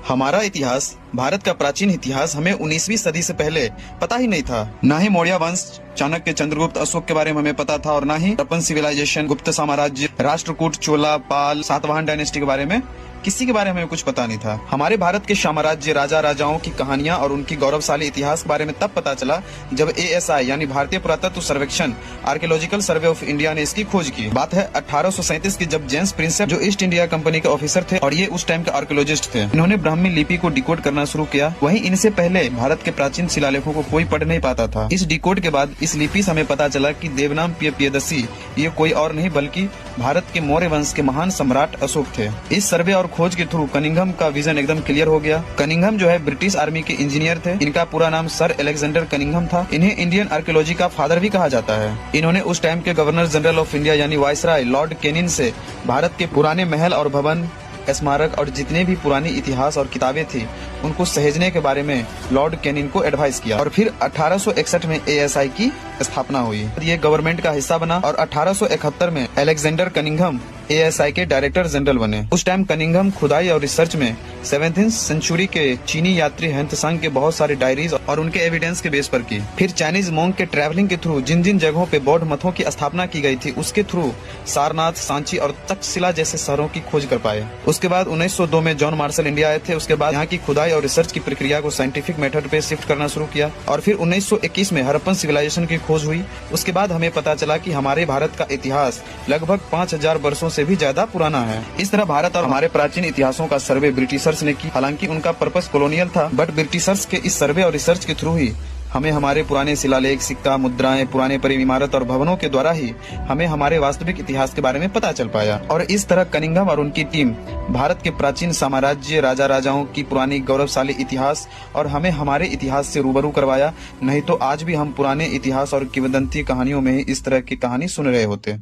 हमारा इतिहास, भारत का प्राचीन इतिहास हमें 19वीं सदी से पहले पता ही नहीं था। न ही मौर्य वंश, चाणक्य, चंद्रगुप्त, अशोक के बारे में हमें पता था और न ही हड़प्पन सिविलाइजेशन, गुप्त साम्राज्य, राष्ट्रकूट, चोला, पाल, सातवाहन डायनेस्टी के बारे में किसी के बारे में कुछ पता नहीं था। हमारे भारत के साम्राज्य, राजा राजाओं की कहानियां और उनकी गौरवशाली इतिहास के बारे में तब पता चला जब ASI यानी भारतीय पुरातत्व सर्वेक्षण, आर्कियोलॉजिकल सर्वे ऑफ इंडिया ने इसकी खोज की। बात है 1837 की, जब जेम्स प्रिंसेप जो ईस्ट इंडिया कंपनी के ऑफिसर थे और ये उस टाइम के आर्कियोलॉजिस्ट थे, इन्होंने ब्राह्मी लिपि को डिकोड करना शुरू किया। वहीं इनसे पहले भारत के प्राचीन शिलालेखों को कोई पढ़ नहीं पाता था। इस डिकोड के बाद इस लिपि से हमें पता चला कि देवनाम प्रियदर्शी ये कोई और नहीं बल्कि भारत के मौर्य वंश के महान सम्राट अशोक थे। इस सर्वे और खोज के थ्रू कनिंघम का विजन एकदम क्लियर हो गया। कनिंघम जो है ब्रिटिश आर्मी के इंजीनियर थे। इनका पूरा नाम सर अलेक्जेंडर कनिंघम था। इन्हें इंडियन आर्कियोलॉजी का फादर भी कहा जाता है। इन्होंने उस टाइम के गवर्नर जनरल ऑफ इंडिया यानी वायसराय लॉर्ड केनिन से भारत के पुराने महल और भवन, स्मारक और जितने भी पुरानी इतिहास और किताबें थी उनको सहेजने के बारे में लॉर्ड केनिन को एडवाइस किया और फिर 1861 में ASI की स्थापना हुई। ये गवर्नमेंट का हिस्सा बना और 1871 में अलेक्जेंडर कनिंघम ASI के डायरेक्टर जनरल बने। उस टाइम कनिंघम खुदाई और रिसर्च में 17वीं सेंचुरी के चीनी यात्री हेंत्सांग के बहुत सारे डायरीज और उनके एविडेंस के बेस पर की। फिर चाइनीज मोंग के ट्रैवलिंग के थ्रू जिन जिन जगहों पे बौद्ध मठों की स्थापना की गई थी उसके थ्रू सारनाथ, सांची और तक्षशिला जैसे शहरों की खोज कर पाए। उसके बाद 1902 में जॉन मार्शल इंडिया आए थे। उसके बाद यहाँ की खुदाई और रिसर्च की प्रक्रिया को साइंटिफिक मेथड पे शिफ्ट करना शुरू किया और फिर 1921 में हड़प्पन सिविलाइजेशन की खोज हुई। उसके बाद हमें पता चला कि हमारे भारत का इतिहास लगभग 5000 वर्षों से भी ज्यादा पुराना है। इस तरह भारत और हमारे प्राचीन इतिहासों का सर्वे ब्रिटिशर्स ने की। हालांकि उनका पर्पस कॉलोनियल था, बट ब्रिटिशर्स के इस सर्वे और रिसर्च के थ्रू ही हमें हमारे पुराने शिलालेख, सिक्का, मुद्राएं, पुराने परिव इमारत और भवनों के द्वारा ही हमें हमारे वास्तविक इतिहास के बारे में पता चल पाया। और इस तरह कनिंघम और उनकी टीम भारत के प्राचीन साम्राज्य, राजा राजाओं की पुरानी गौरवशाली इतिहास और हमें हमारे इतिहास से रूबरू करवाया। नहीं तो आज भी हम पुराने इतिहास और किंवदंती कहानियों में ही इस तरह की कहानी सुन रहे होते।